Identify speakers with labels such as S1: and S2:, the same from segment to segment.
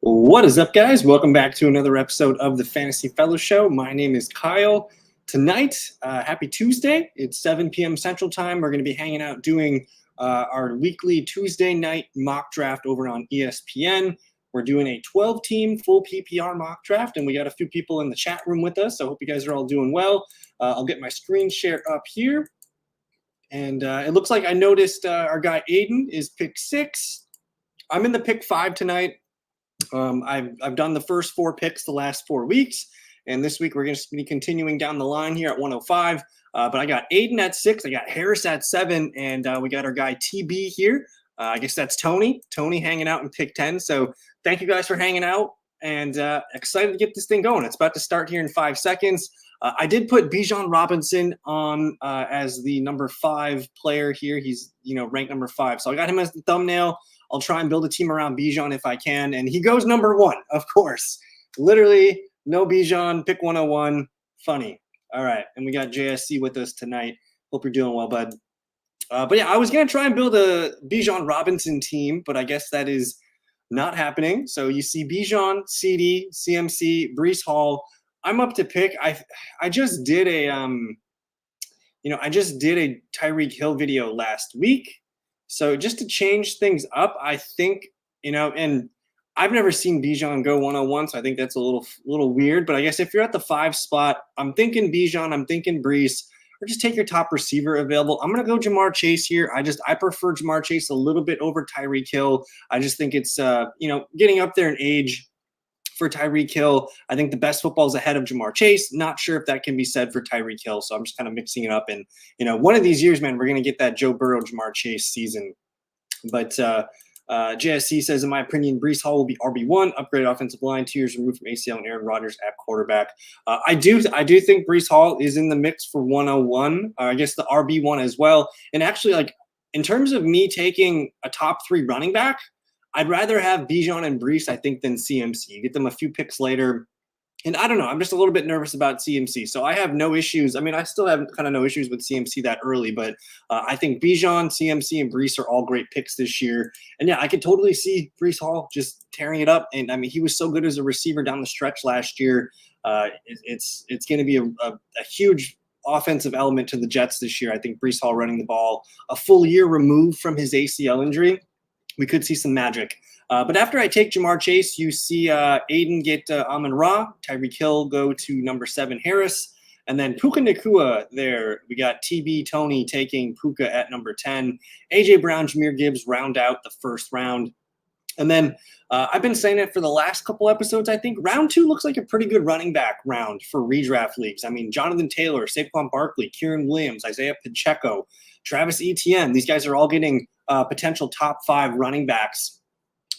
S1: What is up, guys? Welcome back to another episode of the Fantasy Fellow Show. My name is Kyle. Tonight, happy Tuesday. It's 7 p.m. Central Time. We're going to be hanging out doing our weekly Tuesday night mock draft over on ESPN. We're doing a 12-team full PPR mock draft, and we got a few people in the chat room with us. So I hope you guys are all doing well. I'll get my screen share up here. And it looks like I noticed our guy Aiden is pick 6. I'm in the pick 5 tonight. I've done the first 4 picks the last 4 weeks, and this week we're going to be continuing down the line here at 105. But I got Aiden at 6, I got Harris at 7, and we got our guy TB here. I guess that's Tony hanging out in pick 10. So thank you guys for hanging out, and excited to get this thing going. It's about to start here in 5 seconds. I did put Bijan Robinson on as the number 5 player here. He's ranked number 5, so I got him as the thumbnail. I'll try and build a team around Bijan if I can. And he goes number 1, of course. Literally, no Bijan, pick 101. Funny. All right. And we got JSC with us tonight. Hope you're doing well, bud. But yeah, I was going to try and build a Bijan Robinson team, but I guess that is not happening. So you see Bijan, CD, CMC, Breece Hall. I'm up to pick. I just did a Tyreek Hill video last week. So just to change things up, I think, and I've never seen Bijan go 101, so I think that's a little weird. But I guess if you're at the 5 spot, I'm thinking Bijan, I'm thinking Breece, or just take your top receiver available. I'm going to go Jamar Chase here. I prefer Jamar Chase a little bit over Tyreek Hill. I just think it's, getting up there in age for Tyreek Hill. I think the best football is ahead of Jamar Chase. Not sure if that can be said for Tyreek Hill, so I'm just kind of mixing it up. And, one of these years, man, we're going to get that Joe Burrow, Jamar Chase season. But JSC says, in my opinion, Breece Hall will be RB1, upgraded offensive line, 2 years removed from ACL, and Aaron Rodgers at quarterback. I do think Breece Hall is in the mix for 101. I guess the RB1 as well. And actually, in terms of me taking a top 3 running back, I'd rather have Bijan and Breece, I think, than CMC. You get them a few picks later. And I don't know. I'm just a little bit nervous about CMC. So I have no issues. I mean, I still have kind of no issues with CMC that early. But I think Bijan, CMC, and Breece are all great picks this year. And, yeah, I could totally see Breece Hall just tearing it up. And, I mean, he was so good as a receiver down the stretch last year. It's going to be a huge offensive element to the Jets this year. I think Breece Hall running the ball a full year removed from his ACL injury. We could see some magic. But after I take Jamar Chase, you see Aiden get Amon-Ra, Tyreek Hill go to number 7, Harris, and then Puka Nacua there. We got TB Tony taking Puka at number 10. A.J. Brown, Jahmyr Gibbs round out the first round. And then I've been saying it for the last couple episodes. I think round 2 looks like a pretty good running back round for redraft leagues. I mean, Jonathan Taylor, Saquon Barkley, Kieran Williams, Isaiah Pacheco, Travis Etienne. These guys are all getting potential top 5 running backs.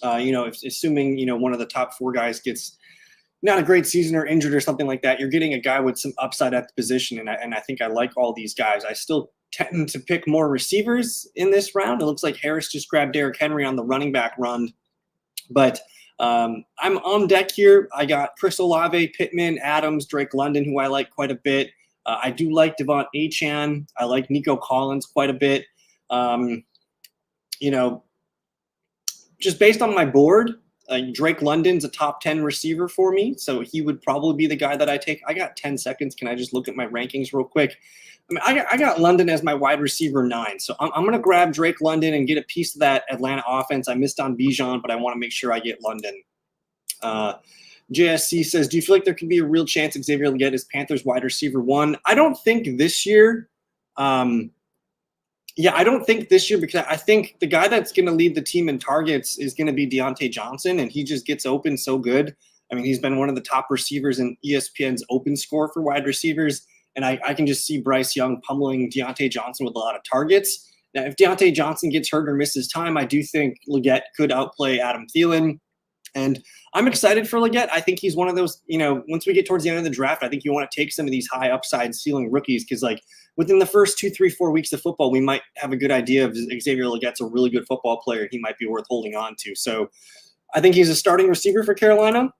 S1: Assuming, one of the top 4 guys gets not a great season or injured or something like that, you're getting a guy with some upside at the position. And I think I like all these guys. I still tend to pick more receivers in this round. It looks like Harris just grabbed Derrick Henry on the running back run. But I'm on deck here. I got Chris Olave, Pittman, Adams, Drake London, who I like quite a bit. I do like Devon Achane. I like Nico Collins quite a bit. Just based on my board, Drake London's a top 10 receiver for me, so he would probably be the guy that I take. I got 10 seconds. Can I just look at my rankings real quick? I mean, I got London as my wide receiver 9, so I'm going to grab Drake London and get a piece of that Atlanta offense. I missed on Bijan, but I want to make sure I get London. JSC says, do you feel like there could be a real chance Xavier Legette is Panthers wide receiver 1? I don't think this year. I don't think this year, because I think the guy that's going to lead the team in targets is going to be Deontay Johnson, and he just gets open so good. I mean, he's been one of the top receivers in ESPN's open score for wide receivers, and I can just see Bryce Young pummeling Deontay Johnson with a lot of targets. Now, if Deontay Johnson gets hurt or misses time, I do think Legette could outplay Adam Thielen. And I'm excited for Legette. I think he's one of those, once we get towards the end of the draft, I think you want to take some of these high upside ceiling rookies, because within the first 2, 3, 4 weeks of football, we might have a good idea of Xavier Legette's a really good football player. He might be worth holding on to. So I think he's a starting receiver for Carolina.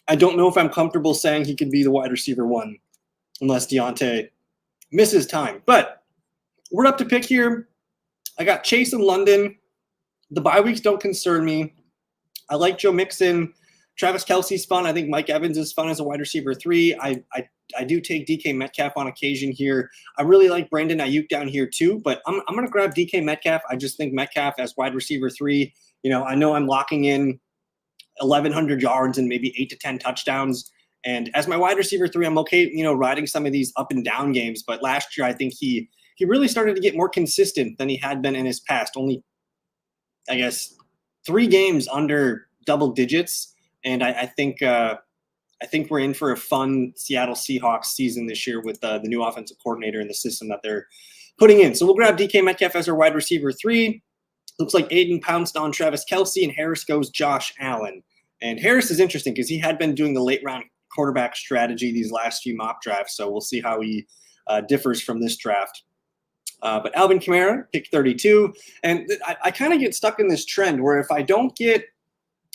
S1: I don't know if I'm comfortable saying he could be the wide receiver 1 unless Deontay misses time. But we're up to pick here. I got Chase and London. The bye weeks don't concern me. I like Joe Mixon. Travis Kelce's fun. I think Mike Evans is fun as a wide receiver 3. I do take DK Metcalf on occasion here. I really like Brandon Ayuk down here too, but I'm going to grab DK Metcalf. I just think Metcalf as wide receiver 3. I know I'm locking in 1,100 yards and maybe 8 to 10 touchdowns. And as my wide receiver 3, I'm okay, riding some of these up and down games. But last year, I think he really started to get more consistent than he had been in his past. Only, I guess, 3 games under double digits. And I think we're in for a fun Seattle Seahawks season this year with the new offensive coordinator and the system that they're putting in. So we'll grab DK Metcalf as our wide receiver 3. Looks like Aiden pounced on Travis Kelce, and Harris goes Josh Allen. And Harris is interesting because he had been doing the late round quarterback strategy these last few mock drafts. So we'll see how he differs from this draft. But Alvin Kamara, pick 32. And I kind of get stuck in this trend where if I don't get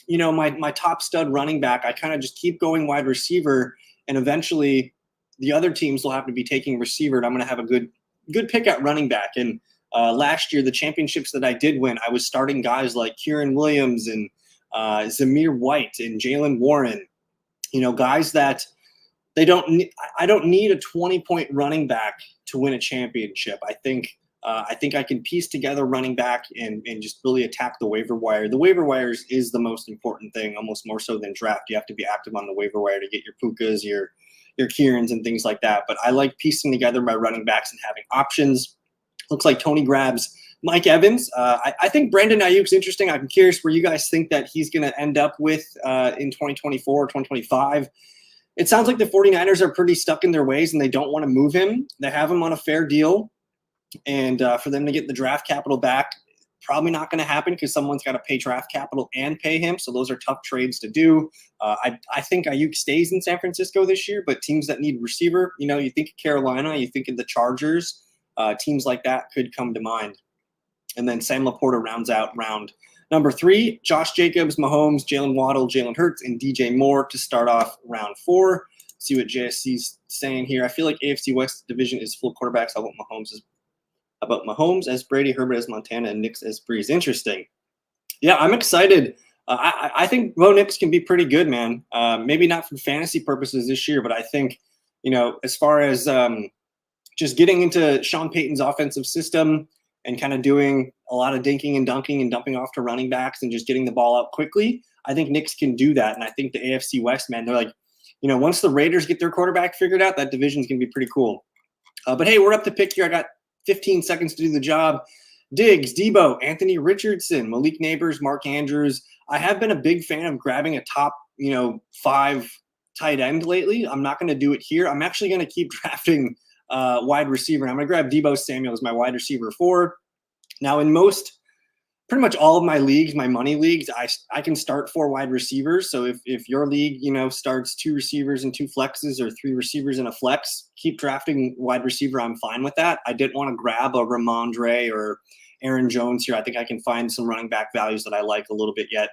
S1: my top stud running back, I kind of just keep going wide receiver, and eventually the other teams will have to be taking receiver, and I'm going to have a good pick at running back. And last year, the championships that I did win, I was starting guys like Kieran Williams and Zamir White and Jalen Warren, guys that I don't need a 20-point running back to win a championship. I think I can piece together running back and just really attack the waiver wire. The waiver wires is the most important thing, almost more so than draft. You have to be active on the waiver wire to get your Pukas, your Kierans, and things like that. But I like piecing together my running backs and having options. Looks like Tony grabs Mike Evans. I think Brandon Ayuk's interesting. I'm curious where you guys think that he's going to end up with in 2024 or 2025. It sounds like the 49ers are pretty stuck in their ways and they don't want to move him. They have him on a fair deal. And for them to get the draft capital back, probably not going to happen because someone's got to pay draft capital and pay him. So those are tough trades to do. I think Ayuk stays in San Francisco this year, but teams that need receiver, you think of Carolina, you think of the Chargers, teams like that could come to mind. And then Sam Laporta rounds out round number 3. Josh Jacobs, Mahomes, Jalen Waddle, Jalen Hurts, and DJ Moore to start off round 4. See what JSC's saying here. I feel like AFC West division is full quarterbacks. How about Mahomes as Brady, Herbert as Montana, and Nix as Breeze? Interesting. Yeah, I'm excited. I think Bo Nix can be pretty good, man. Maybe not for fantasy purposes this year, but I think, as far as just getting into Sean Payton's offensive system and kind of doing a lot of dinking and dunking and dumping off to running backs and just getting the ball out quickly, I think Nix can do that. And I think the AFC West, man, they're like, once the Raiders get their quarterback figured out, that division's going to be pretty cool. But hey, we're up to pick here. I got 15 seconds to do the job. Diggs, Debo, Anthony Richardson, Malik Neighbors, Mark Andrews. I have been a big fan of grabbing a top, 5 tight end lately. I'm not going to do it here. I'm actually going to keep drafting wide receiver. I'm going to grab Debo Samuel as my wide receiver 4. Now, in pretty much all of my leagues, my money leagues, I can start 4 wide receivers. So if your league, starts 2 receivers and 2 flexes or 3 receivers and a flex, keep drafting wide receiver. I'm fine with that. I didn't want to grab a Ramondre or Aaron Jones here. I think I can find some running back values that I like a little bit yet.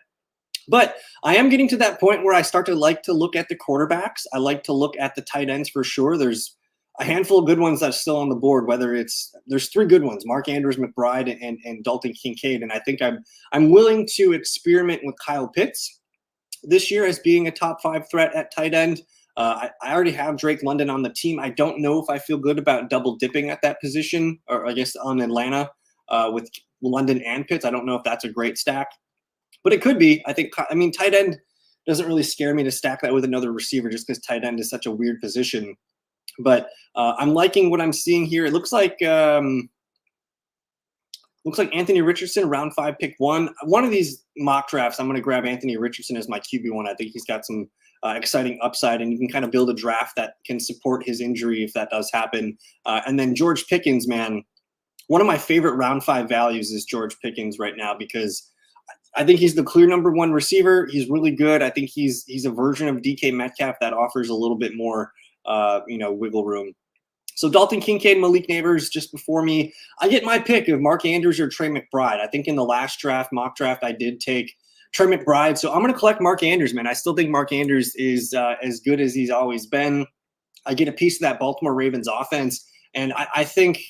S1: But I am getting to that point where I start to like to look at the quarterbacks. I like to look at the tight ends for sure. There's a handful of good ones that's still on the board, there's 3 good ones, Mark Andrews, McBride, and Dalton Kincaid. And I think I'm willing to experiment with Kyle Pitts this year as being a top 5 threat at tight end. I already have Drake London on the team. I don't know if I feel good about double dipping at that position, or I guess on Atlanta with London and Pitts. I don't know if that's a great stack, but it could be. I mean, tight end doesn't really scare me to stack that with another receiver just because tight end is such a weird position. But I'm liking what I'm seeing here. It looks like Anthony Richardson, round 5, pick 1. One of these mock drafts, I'm going to grab Anthony Richardson as my QB1. I think he's got some exciting upside, and you can kind of build a draft that can support his injury if that does happen. And then George Pickens, man, one of my favorite round 5 values is George Pickens right now because I think he's the clear number 1 receiver. He's really good. I think he's a version of DK Metcalf that offers a little bit more wiggle room. So Dalton Kincaid, Malik Neighbors just before me. I get my pick of Mark Andrews or Trey McBride. I think in the last mock draft, I did take Trey McBride. So I'm going to collect Mark Andrews, man. I still think Mark Andrews is as good as he's always been. I get a piece of that Baltimore Ravens offense. And I think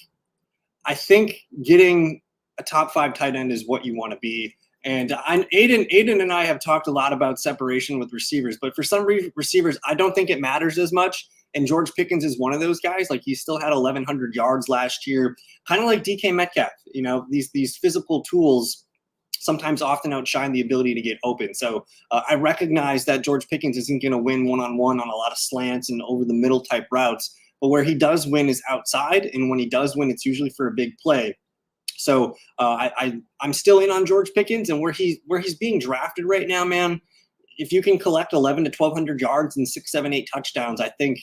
S1: getting a top 5 tight end is what you want to be. And Aiden and I have talked a lot about separation with receivers, but for some receivers, I don't think it matters as much. And George Pickens is one of those guys. Like, he still had 1,100 yards last year, kind of like DK Metcalf. You know, these physical tools sometimes often outshine the ability to get open. So I recognize that George Pickens isn't going to win one-on-one on a lot of slants and over the middle type routes, but where he does win is outside, and when he does win, it's usually for a big play. So I'm still in on George Pickens, and where he's being drafted right now, man. If you can collect 11 to 1,200 yards and 6, 7, 8 touchdowns, I think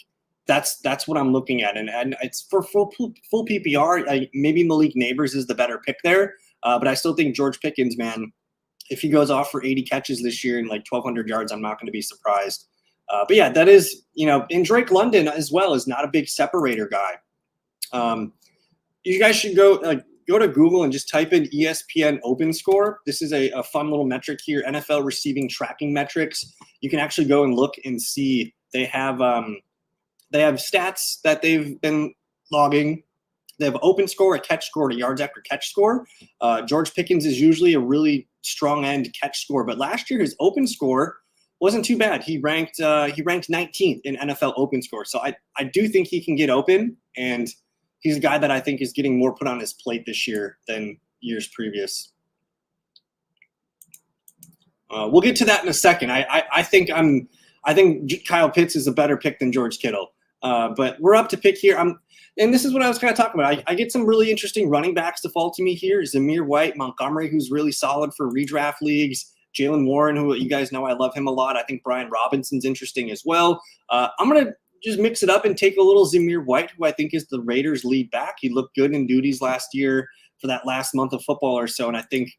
S1: that's what I'm looking at, and it's for full PPR. Maybe Malik Neighbors is the better pick there, but I still think George Pickens, man. If he goes off for 80 catches this year and like 1,200 yards, I'm not going to be surprised. But yeah, that is, and Drake London as well is not a big separator guy. You guys should go to Google and just type in ESPN Open Score. This is a fun little metric here, NFL receiving tracking metrics. You can actually go and look and see they have stats that they've been logging. They have open score, a catch score, and a yards after catch score. George Pickens is usually a really strong end catch score, but last year his open score wasn't too bad. He ranked 19th in NFL open score. So I do think he can get open, and he's a guy that I think is getting more put on his plate this year than years previous. We'll get to that in a second. I think Kyle Pitts is a better pick than George Kittle. But we're up to pick here. And this is what I was kind of talking about. I get some really interesting running backs to fall to me here. Zamir White, Montgomery, who's really solid for redraft leagues. Jalen Warren, who you guys know I love him a lot. I think Brian Robinson's interesting as well. I'm going to just mix it up and take a little Zamir White, who I think is the Raiders' lead back. He looked good in duties last year for that last month of football or so, and I think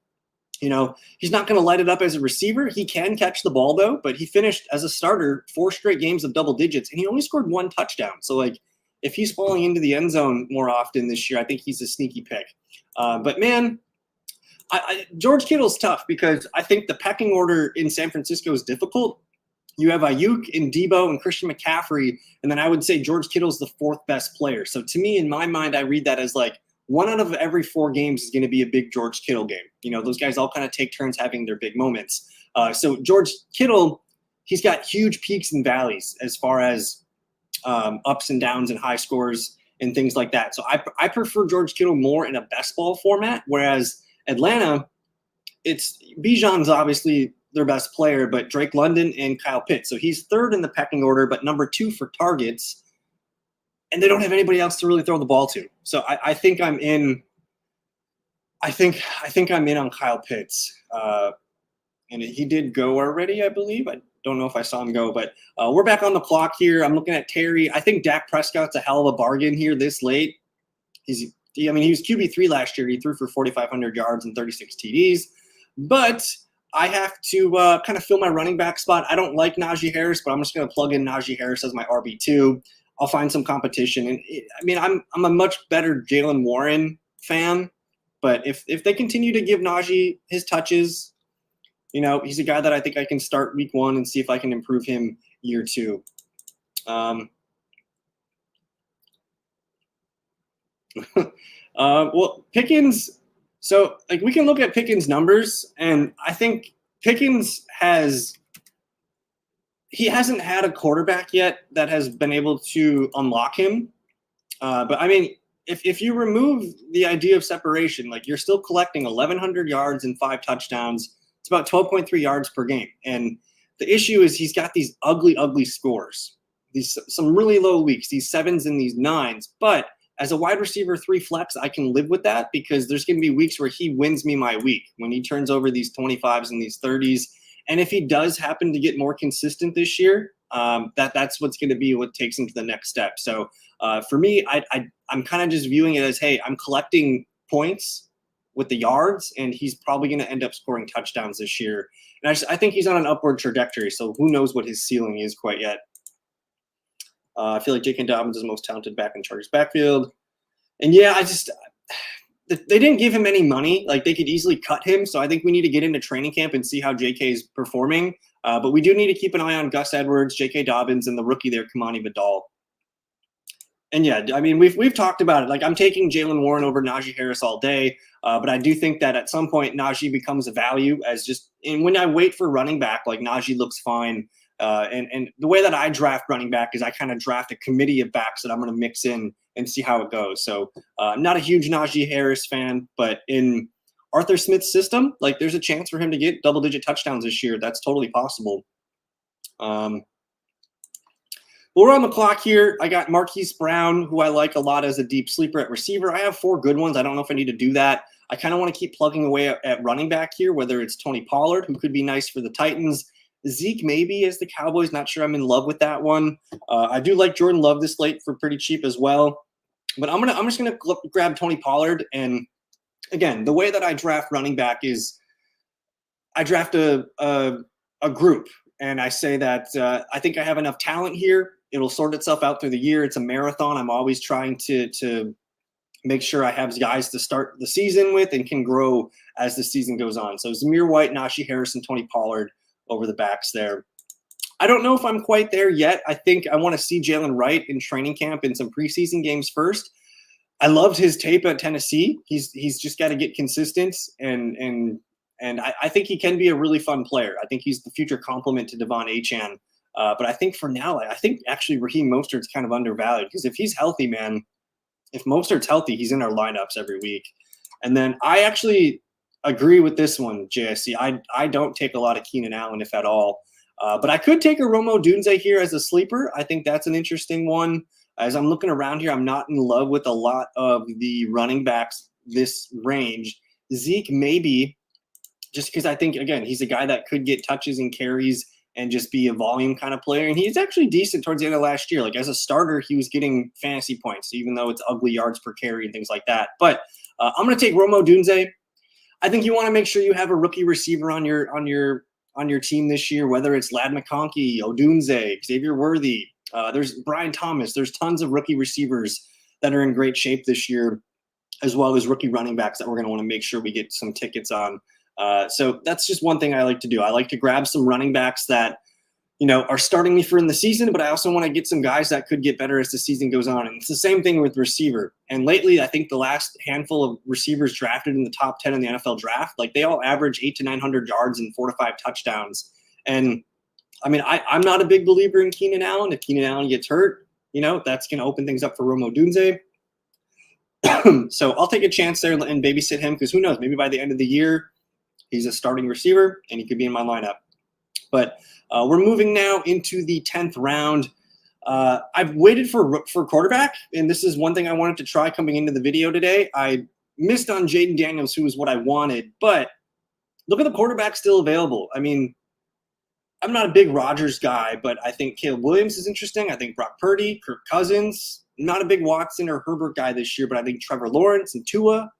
S1: he's not going to light it up as a receiver. He can catch the ball, though, but he finished as a starter 4 straight games of double digits, and he only scored 1 touchdown. So, if he's falling into the end zone more often this year, I think he's a sneaky pick. But, man, George Kittle's tough because I think the pecking order in San Francisco is difficult. You have Ayuk and Debo and Christian McCaffrey, and then I would say George Kittle's the 4th best player. So, to me, in my mind, I read that as 1 out of every 4 games is going to be a big George Kittle game. Those guys all kind of take turns having their big moments. So George Kittle, he's got huge peaks and valleys as far as ups and downs and high scores and things like that. So I prefer George Kittle more in a best ball format, whereas Atlanta, it's Bijan's obviously their best player, but Drake London and Kyle Pitts. So he's 3rd in the pecking order, but number 2 for targets. And they don't have anybody else to really throw the ball to. So I think I'm in. I think I'm in on Kyle Pitts, and he did go already, I believe. I don't know if I saw him go, but we're back on the clock here. I'm looking at Terry. I think Dak Prescott's a hell of a bargain here this late. He was QB3 last year. He threw for 4,500 yards and 36 TDs, but I have to kind of fill my running back spot. I don't like Najee Harris, but I'm just going to plug in Najee Harris as my RB2. I'll find some competition. And I'm a much better Jalen Warren fan, but if they continue to give Najee his touches, he's a guy that I think I can start week 1 and see if I can improve him year 2. Well, Pickens. So we can look at Pickens' numbers, and I think Pickens he hasn't had a quarterback yet that has been able to unlock him. But if you remove the idea of separation, you're still collecting 1,100 yards and 5 touchdowns. It's about 12.3 yards per game. And the issue is he's got these ugly scores, some really low weeks, these 7s and these 9s. But as a wide receiver 3 flex, I can live with that because there's going to be weeks where he wins me my week when he turns over these 25s and these 30s. And if he does happen to get more consistent this year, that's what's going to be what takes him to the next step. So for me, I'm kind of just viewing it as, hey, I'm collecting points with the yards, and he's probably going to end up scoring touchdowns this year. And I think he's on an upward trajectory, so who knows what his ceiling is quite yet. I feel like J.K. Dobbins is the most talented back in Chargers backfield. And yeah, they didn't give him any money. They could easily cut him. So I think we need to get into training camp and see how J.K. is performing. But we do need to keep an eye on Gus Edwards, J.K. Dobbins, and the rookie there, Kamani Vidal. And yeah, I mean, we've talked about it. Like, I'm taking Jalen Warren over Najee Harris all day, but I do think that at some point Najee becomes a value as just. And when I wait for running back, like Najee looks fine. And the way that I draft running back is I kind of draft a committee of backs that I'm going to mix in and see how it goes. So I'm not a huge Najee Harris fan, but in Arthur Smith's system, like there's a chance for him to get double-digit touchdowns this year. That's totally possible. We're on the clock here. I got Marquise Brown, who I like a lot as a deep sleeper at receiver. I have 4 good ones. I don't know if I need to do that. I kind of want to keep plugging away at running back here, whether it's Tony Pollard, who could be nice for the Titans. Zeke maybe as the Cowboys. Not sure I'm in love with that one. I do like Jordan Love this late for pretty cheap as well. But I'm just gonna grab Tony Pollard. And again, the way that I draft running back is I draft a group, and I say that I think I have enough talent here. It'll sort itself out through the year. It's a marathon. I'm always trying to make sure I have guys to start the season with and can grow as the season goes on. So Zamir White, Najee Harris, and Tony Pollard over the backs there. I don't know if I'm quite there yet. I think I want to see Jalen Wright in training camp in some preseason games first. I loved his tape at Tennessee. He's just got to get consistent, and I think he can be a really fun player. I think he's the future complement to Devon Achane. But I think for now, I think actually Raheem Mostert's kind of undervalued because if he's healthy, man, if Mostert's healthy, he's in our lineups every week. And then I actually agree with this one, JSC. I don't take a lot of Keenan Allen, if at all. But I could take a Rome Odunze here as a sleeper. I think that's an interesting one. As I'm looking around here, I'm not in love with a lot of the running backs this range. Zeke maybe, just because I think, again, he's a guy that could get touches and carries and just be a volume kind of player. And he's actually decent towards the end of last year. Like as a starter, he was getting fantasy points, even though it's ugly yards per carry and things like that. But I'm going to take Rome Odunze. I think you want to make sure you have a rookie receiver on your team this year, whether it's Ladd McConkey, Odunze, Xavier Worthy. There's Brian Thomas. There's tons of rookie receivers that are in great shape this year, as well as rookie running backs that we're going to want to make sure we get some tickets on. So that's just one thing I like to do. I like to grab some running backs that, are starting me for in the season, but I also want to get some guys that could get better as the season goes on. And it's the same thing with receiver. And lately, I think the last handful of receivers drafted in the top 10 in the NFL draft, like they all average 800 to 900 yards and 4 to 5 touchdowns. And I mean, I'm not a big believer in Keenan Allen. If Keenan Allen gets hurt, that's going to open things up for Rome Odunze. So I'll take a chance there and babysit him because who knows, maybe by the end of the year, he's a starting receiver, and he could be in my lineup. But we're moving now into the 10th round. I've waited for quarterback, and this is one thing I wanted to try coming into the video today. I missed on Jaden Daniels, who was what I wanted, but look at the quarterback still available. I mean, I'm not a big Rodgers guy, but I think Caleb Williams is interesting. I think Brock Purdy, Kirk Cousins. Not a big Watson or Herbert guy this year, but I think Trevor Lawrence and Tua,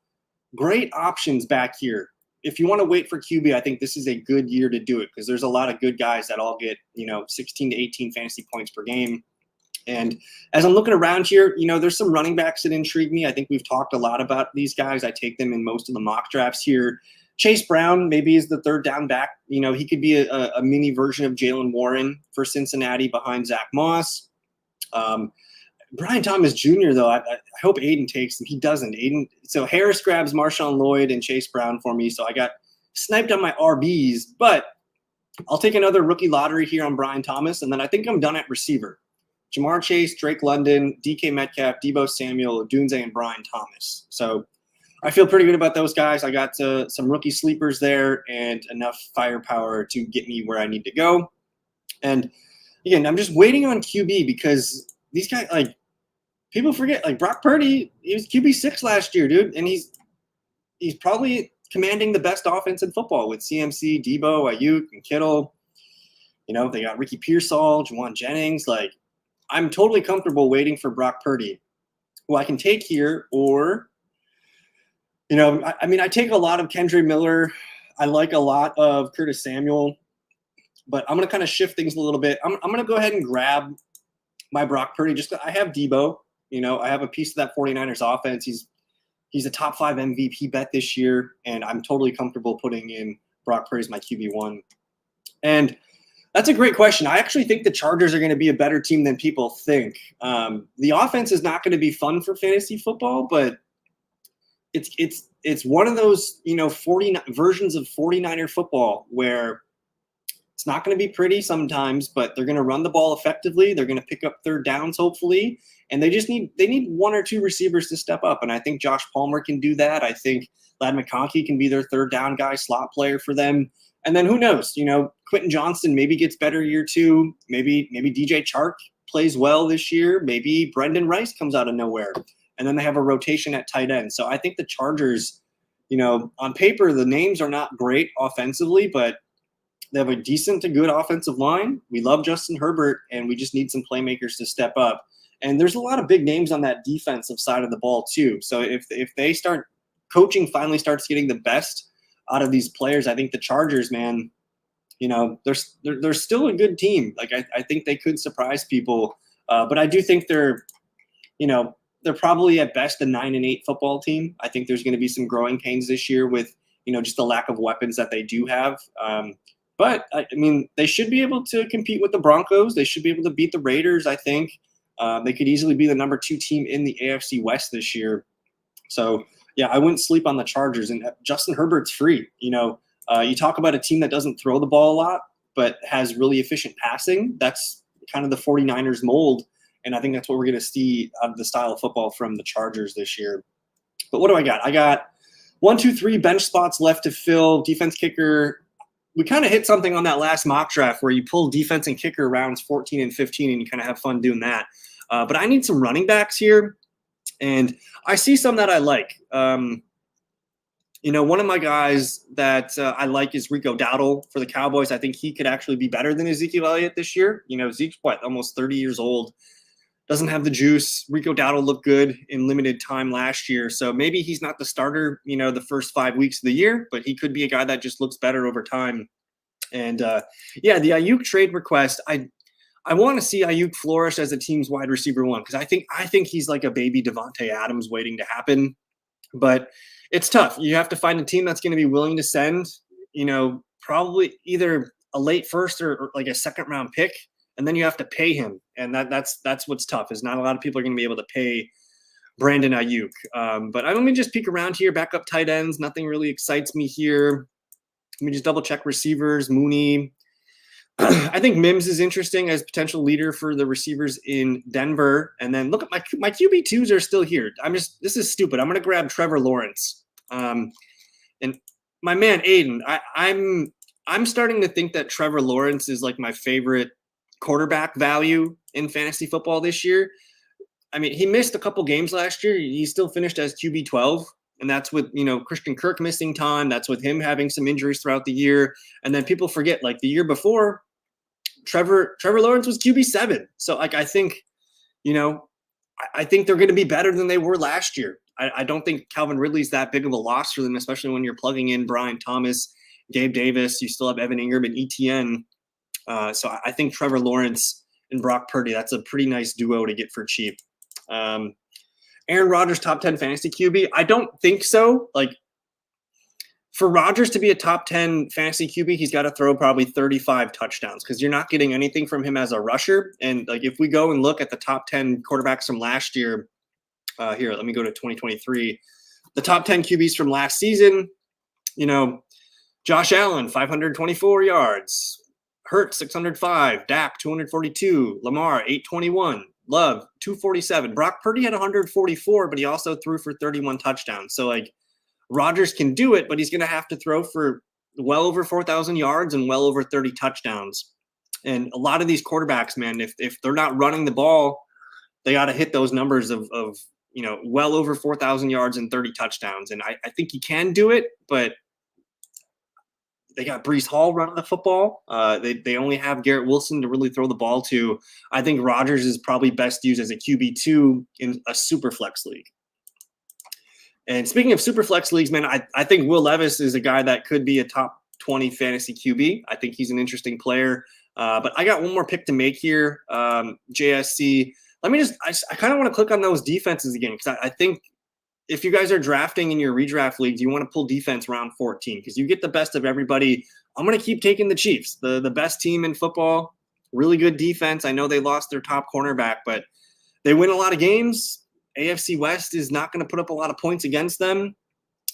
S1: great options back here. If you want to wait for QB, I think this is a good year to do it because there's a lot of good guys that all get, 16 to 18 fantasy points per game. And as I'm looking around here, there's some running backs that intrigue me. I think we've talked a lot about these guys. I take them in most of the mock drafts here. Chase Brown maybe is the third down back. He could be a mini version of Jalen Warren for Cincinnati behind Zach Moss. Brian Thomas Jr., though, I hope Aiden takes him. He doesn't. So Harris grabs Marshawn Lloyd and Chase Brown for me. So I got sniped on my RBs, but I'll take another rookie lottery here on Brian Thomas. And then I think I'm done at receiver. Jamar Chase, Drake London, DK Metcalf, Deebo Samuel, Odunze, and Brian Thomas. So I feel pretty good about those guys. I got some rookie sleepers there and enough firepower to get me where I need to go. And again, I'm just waiting on QB because these guys, like, people forget, like Brock Purdy, he was QB6 last year, dude. And he's probably commanding the best offense in football with CMC, Deebo, Ayuk, and Kittle. They got Ricky Pearsall, Juwan Jennings. Like, I'm totally comfortable waiting for Brock Purdy, who I can take here, or, I take a lot of Kendre Miller. I like a lot of Curtis Samuel, but I'm going to kind of shift things a little bit. I'm going to go ahead and grab my Brock Purdy. I have Deebo. I have a piece of that 49ers offense. He's a top 5 MVP bet this year, and I'm totally comfortable putting in Brock Purdy as my QB1. And That's a great question. I actually think the Chargers are going to be a better team than people think. The offense is not going to be fun for fantasy football, but it's one of those 40 versions of 49er football where it's not going to be pretty sometimes, but they're going to run the ball effectively. They're going to pick up third downs, hopefully, and they need one or two receivers to step up. And I think Josh Palmer can do that. I think Ladd McConkey can be their third down guy, slot player for them. And then who knows? Quentin Johnston maybe gets better year two. Maybe DJ Chark plays well this year. Maybe Brendan Rice comes out of nowhere. And then they have a rotation at tight end. So I think the Chargers, on paper, the names are not great offensively, but they have a decent to good offensive line. We love Justin Herbert, and we just need some playmakers to step up. And there's a lot of big names on that defensive side of the ball too. So if they start coaching finally starts getting the best out of these players, I think the Chargers, man, they're still a good team. Like I think they could surprise people, but I do think they're probably at best a 9-8 football team. I think there's going to be some growing pains this year with just the lack of weapons that they do have. But I mean, they should be able to compete with the Broncos. They should be able to beat the Raiders. I think they could easily be the number 2 team in the AFC West this year. So yeah, I wouldn't sleep on the Chargers. And Justin Herbert's free. You talk about a team that doesn't throw the ball a lot, but has really efficient passing. That's kind of the 49ers mold. And I think that's what we're going to see out of the style of football from the Chargers this year. But what do I got? I got 1, 2, 3 bench spots left to fill. Defense, kicker. We kind of hit something on that last mock draft where you pull defense and kicker rounds 14 and 15, and you kind of have fun doing that. But I need some running backs here. And I see some that I like. One of my guys that I like is Rico Dowdle for the Cowboys. I think he could actually be better than Ezekiel Elliott this year. Zeke's almost 30 years old, doesn't have the juice. Rico Dowdle looked good in limited time last year. So maybe he's not the starter, the first 5 weeks of the year, but he could be a guy that just looks better over time. And the Ayuk trade request, I want to see Ayuk flourish as a team's wide receiver one, because I think he's like a baby Devontae Adams waiting to happen. But it's tough. You have to find a team that's going to be willing to send, probably either a late first or like a second round pick, and then you have to pay him. And that's what's tough, is not a lot of people are going to be able to pay Brandon Ayuk. But let me just peek around here, back up tight ends. Nothing really excites me here. Let me just double check receivers. Mooney. I think Mims is interesting as potential leader for the receivers in Denver. And then look at my QB2s are still here. This is stupid. I'm going to grab Trevor Lawrence. And my man, Aiden, I'm starting to think that Trevor Lawrence is like my favorite quarterback value in fantasy football this year. I mean, he missed a couple games last year. He still finished as QB12. And that's with, Christian Kirk missing time. That's with him having some injuries throughout the year. And then people forget, like the year before, Trevor Lawrence was QB7. So I think, I think they're going to be better than they were last year. I don't think Calvin Ridley's that big of a loss for them, especially when you're plugging in Brian Thomas, Gabe Davis. You still have Evan Ingram and ETN. So I think Trevor Lawrence and Brock Purdy, that's a pretty nice duo to get for cheap. Aaron Rodgers, top 10 fantasy QB? I don't think so. Like, for Rodgers to be a top 10 fantasy QB, he's got to throw probably 35 touchdowns, because you're not getting anything from him as a rusher. And like, if we go and look at the top 10 quarterbacks from last year, here, let me go to 2023. The top 10 QBs from last season, Josh Allen, 524 yards. Hurts, 605. Dak, 242. Lamar, 821. Love, 247. Brock Purdy had 144, but he also threw for 31 touchdowns. So, like, Rodgers can do it, but he's going to have to throw for well over 4,000 yards and well over 30 touchdowns. And a lot of these quarterbacks, man, if they're not running the ball, they got to hit those numbers of well over 4,000 yards and 30 touchdowns. And I think he can do it, but they got Breece Hall running the football. They only have Garrett Wilson to really throw the ball to. I think Rodgers is probably best used as a QB2 in a super flex league. And speaking of super flex leagues, man, I think Will Levis is a guy that could be a top 20 fantasy QB. I think he's an interesting player. But I got one more pick to make here, JSC. I kind of want to click on those defenses again, because I think if you guys are drafting in your redraft leagues, you want to pull defense round 14, because you get the best of everybody I'm going to keep taking the Chiefs, the best team in football, really good defense. I know they lost their top cornerback, but they win a lot of games. AFC West is not going to put up a lot of points against them.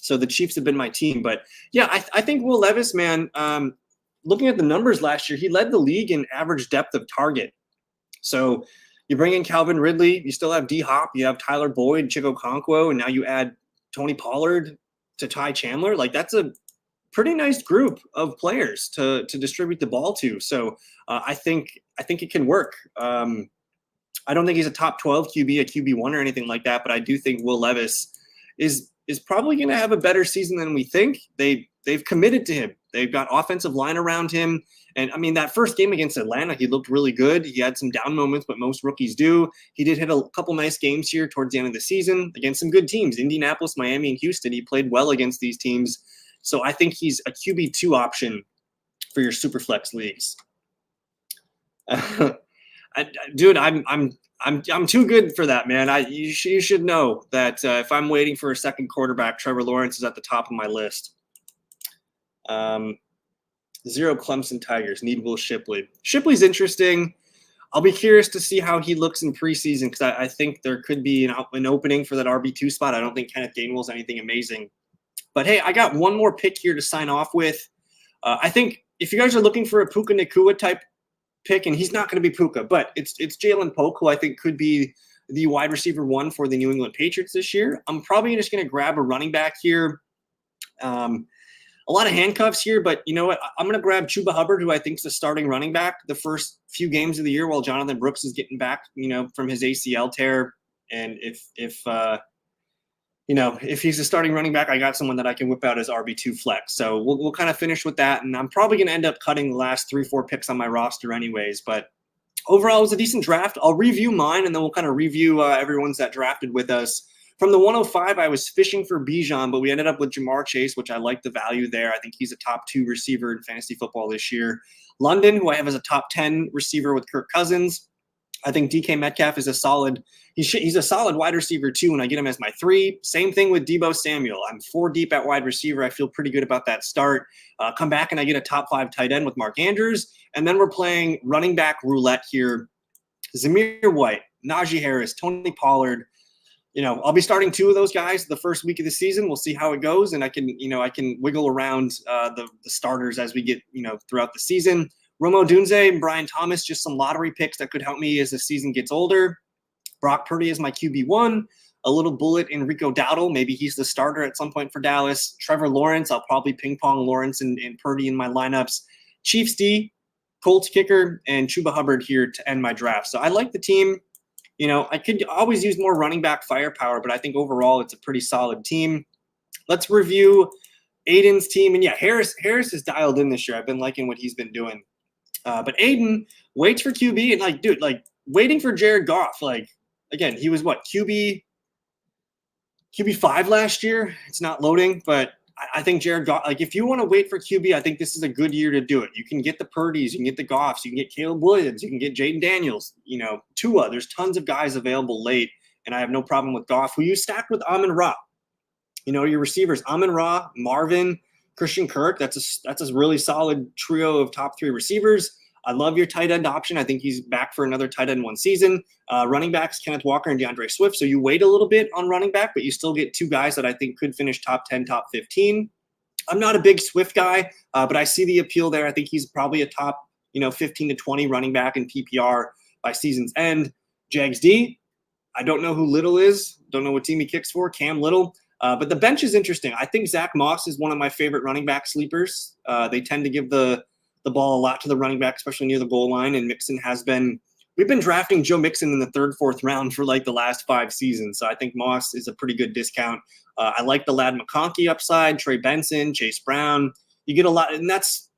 S1: So the Chiefs have been my team. But yeah, I think Will Levis, man, looking at the numbers last year, he led the league in average depth of target. So you bring in Calvin Ridley, you still have D-Hop, you have Tyler Boyd, Chico Conquo, and now you add Tony Pollard to Ty Chandler. Like, that's a pretty nice group of players to distribute the ball to. So I think it can work. I don't think he's a top 12 QB, a QB1 or anything like that, but I do think Will Levis is probably going to have a better season than we think. They've committed to him. They've got offensive line around him. And I mean, that first game against Atlanta, he looked really good. He had some down moments, but most rookies do. He did hit a couple nice games here towards the end of the season against some good teams, Indianapolis, Miami, and Houston. He played well against these teams. So I think he's a QB2 option for your Superflex leagues. Dude, I'm too good for that, man. You should know that if I'm waiting for a second quarterback, Trevor Lawrence is at the top of my list. 0 Clemson Tigers, need Will Shipley. Shipley's interesting. I'll be curious to see how he looks in preseason because I think there could be an opening for that RB2 spot. I don't think Kenneth Gainwell's anything amazing. But hey, I got one more pick here to sign off with. I think if you guys are looking for a Puka Nacua type pick, and he's not going to be Puka, but it's Jalen Polk, who I think could be the wide receiver 1 for the New England Patriots this year. I'm probably just going to grab a running back here. A lot of handcuffs here, but you know what? I'm going to grab Chuba Hubbard, who I think is the starting running back the first few games of the year while Jonathan Brooks is getting back, from his ACL tear. And if he's a starting running back, I got someone that I can whip out as RB2 flex. So we'll kind of finish with that. And I'm probably going to end up cutting the last 3-4 picks on my roster anyways. But overall, it was a decent draft. I'll review mine, and then we'll kind of review everyone's that drafted with us. From the 105, I was fishing for Bijan, but we ended up with Jamar Chase, which I like the value there. I think he's a top 2 receiver in fantasy football this year. London, who I have as a top 10 receiver with Kirk Cousins. I think DK Metcalf is he's a solid wide receiver too, and I get him as my 3. Same thing with Deebo Samuel. I'm 4 deep at wide receiver. I feel pretty good about that start. Come back and I get a top 5 tight end with Mark Andrews. And then we're playing running back roulette here. Zamir White, Najee Harris, Tony Pollard. I'll be starting 2 of those guys the first week of the season. We'll see how it goes, and I can wiggle around the starters as we get throughout the season. Romo Dunze and Brian Thomas, just some lottery picks that could help me as the season gets older. Brock Purdy is my QB1. A little bullet in Rico Dowdle. Maybe he's the starter at some point for Dallas. Trevor Lawrence, I'll probably ping pong Lawrence and Purdy in my lineups. Chiefs D, Colts kicker, and Chuba Hubbard here to end my draft. So I like the team. I could always use more running back firepower, but I think overall it's a pretty solid team. Let's review Aiden's team. And yeah, Harris is dialed in this year. I've been liking what he's been doing. But Aiden waits for QB and waiting for Jared Goff. Again, he was QB 5 last year. It's not loading, but I think Jared Goff, if you want to wait for QB, I think this is a good year to do it. You can get the Purdys, you can get the Goffs, you can get Caleb Williams, you can get Jaden Daniels, Tua. There's tons of guys available late, and I have no problem with Goff, who you stacked with Amon-Ra. Your receivers, Amon-Ra, Marvin, Christian Kirk. That's a really solid trio of top 3 receivers. I love your tight end option. I think he's back for another tight end 1 season. Running backs, Kenneth Walker and DeAndre Swift. So you wait a little bit on running back, but you still get 2 guys that I think could finish top 10, top 15. I'm not a big Swift guy, but I see the appeal there. I think he's probably a top, 15 to 20 running back in PPR by season's end. Jags D, I don't know who Little is. Don't know what team he kicks for. Cam Little. But the bench is interesting. I think Zach Moss is one of my favorite running back sleepers. They tend to give the ball a lot to the running back, especially near the goal line. And Mixon we've been drafting Joe Mixon in the 3rd, 4th round for the last 5 seasons. So I think Moss is a pretty good discount. I like the Ladd McConkey upside, Trey Benson, Chase Brown. You get a lot, and that's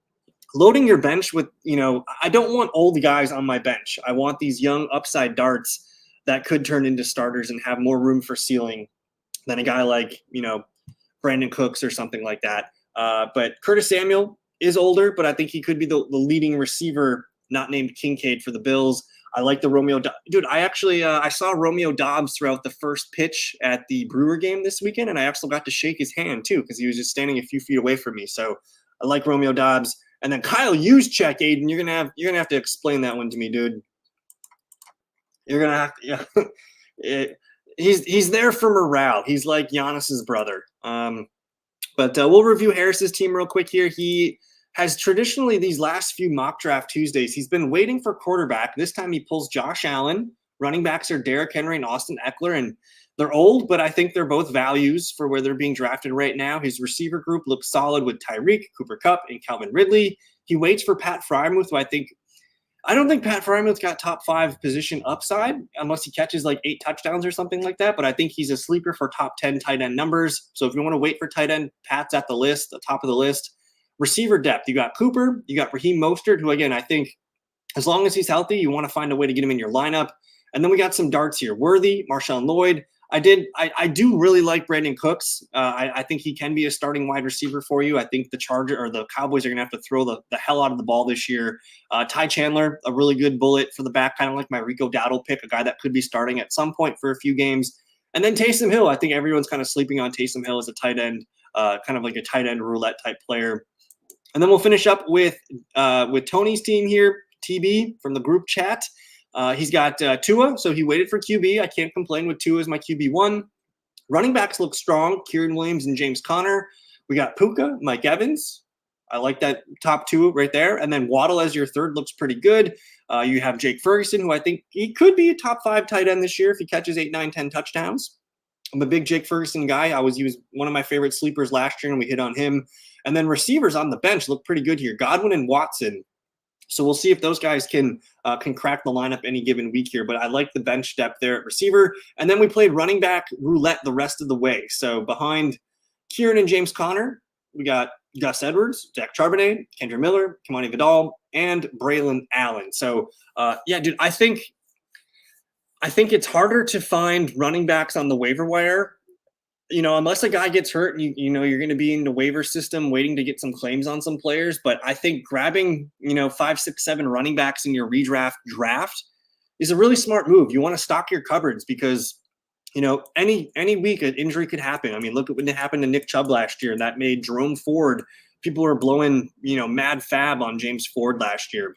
S1: loading your bench with, I don't want old guys on my bench. I want these young upside darts that could turn into starters and have more room for ceiling than a guy like, Brandon Cooks or something like that. But Curtis Samuel is older, but I think he could be the leading receiver, not named Kincaid, for the Bills. I like the Romeo. Dude, I actually I saw Romeo Dobbs throughout the first pitch at the Brewer game this weekend, and I also got to shake his hand too because he was just standing a few feet away from me. So I like Romeo Dobbs. And then Kyle Juszczyk, Aiden, you're gonna have to explain that one to me, dude. You're gonna have to, yeah. He's there for morale. He's like Giannis's brother. But we'll review Harris's team real quick here. He has traditionally these last few mock draft Tuesdays, he's been waiting for quarterback. This time he pulls Josh Allen. Running backs are Derrick Henry and Austin Eckler, and they're old, but I think they're both values for where they're being drafted right now. His receiver group looks solid with Tyreek, Cooper Kupp, and Calvin Ridley. He waits for Pat Freiermuth, who I don't think Pat Freiermuth's got top 5 position upside unless he catches like 8 touchdowns or something like that. But I think he's a sleeper for top 10 tight end numbers. So if you want to wait for tight end, Pat's at the list, the top of the list. Receiver depth, you got Cooper, you got Raheem Mostert, who again, I think as long as he's healthy, you want to find a way to get him in your lineup. And then we got some darts here. Worthy, Marshawn Lloyd. I do really like Brandon Cooks. I think he can be a starting wide receiver for you. I think the Cowboys are going to have to throw the hell out of the ball this year. Ty Chandler, a really good bullet for the back, kind of like my Rico Dowdle pick, a guy that could be starting at some point for a few games. And then Taysom Hill. I think everyone's kind of sleeping on Taysom Hill as a tight end, kind of like a tight end roulette type player. And then we'll finish up with Tony's team here, TB from the group chat. He's got Tua, so he waited for QB. I can't complain with Tua as my QB1. Running backs look strong, Kieran Williams and James Conner. We got Puka, Mike Evans. I like that top 2 right there. And then Waddle as your third looks pretty good. You have Jake Ferguson, who I think he could be a top 5 tight end this year if he catches 8, 9, 10 touchdowns. I'm a big Jake Ferguson guy. He was one of my favorite sleepers last year, and we hit on him. And then receivers on the bench look pretty good here. Godwin and Watson. So we'll see if those guys can crack the lineup any given week here. But I like the bench depth there at receiver. And then we played running back roulette the rest of the way. So behind Kieran and James Conner, we got Gus Edwards, Zach Charbonnet, Kendra Miller, Kimani Vidal, and Braylon Allen. So, yeah, dude, I think it's harder to find running backs on the waiver wire, unless a guy gets hurt and you're going to be in the waiver system waiting to get some claims on some players. But I think grabbing, 5, 6, 7 running backs in your redraft draft is a really smart move. You want to stock your cupboards because, any week an injury could happen. I mean, look at what happened to Nick Chubb last year. That made Jerome Ford, people were blowing, mad fab on James Ford last year.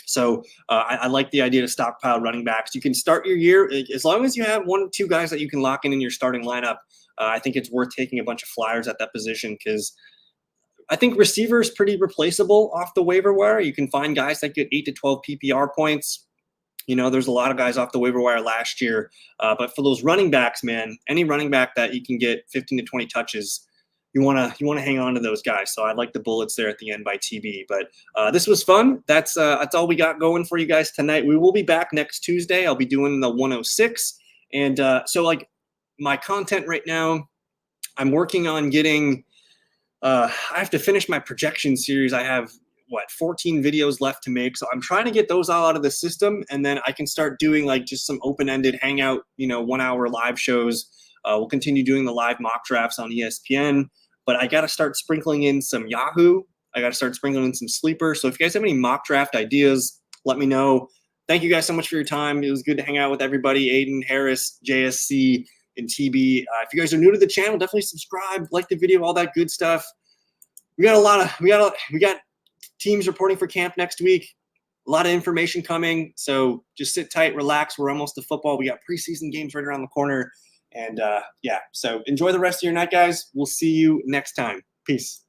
S1: So I like the idea to stockpile running backs. You can start your year as long as you have 1 or 2 guys that you can lock in your starting lineup. I think it's worth taking a bunch of flyers at that position because I think receiver is pretty replaceable off the waiver wire. You can find guys that get 8 to 12 PPR points. There's a lot of guys off the waiver wire last year. But for those running backs, man, any running back that you can get 15 to 20 touches, you want to hang on to those guys. So I like the bullets there at the end by TB. But this was fun. That's all we got going for you guys tonight. We will be back next Tuesday. I'll be doing the 106. And so like my content right now, I'm working on getting I have to finish my projection series. I have 14 videos left to make. So I'm trying to get those all out of the system. And then I can start doing like just some open-ended hangout, 1-hour live shows. We'll continue doing the live mock drafts on ESPN. But I got to start sprinkling in some Yahoo. I got to start sprinkling in some Sleeper. So if you guys have any mock draft ideas, let me know. Thank you guys so much for your time. It was good to hang out with everybody. Aiden, Harris, JSC, and TB. If you guys are new to the channel, definitely subscribe, like the video, all that good stuff. We got teams reporting for camp next week. A lot of information coming. So just sit tight, relax. We're almost to football. We got preseason games right around the corner. And yeah, so enjoy the rest of your night, guys. We'll see you next time. Peace.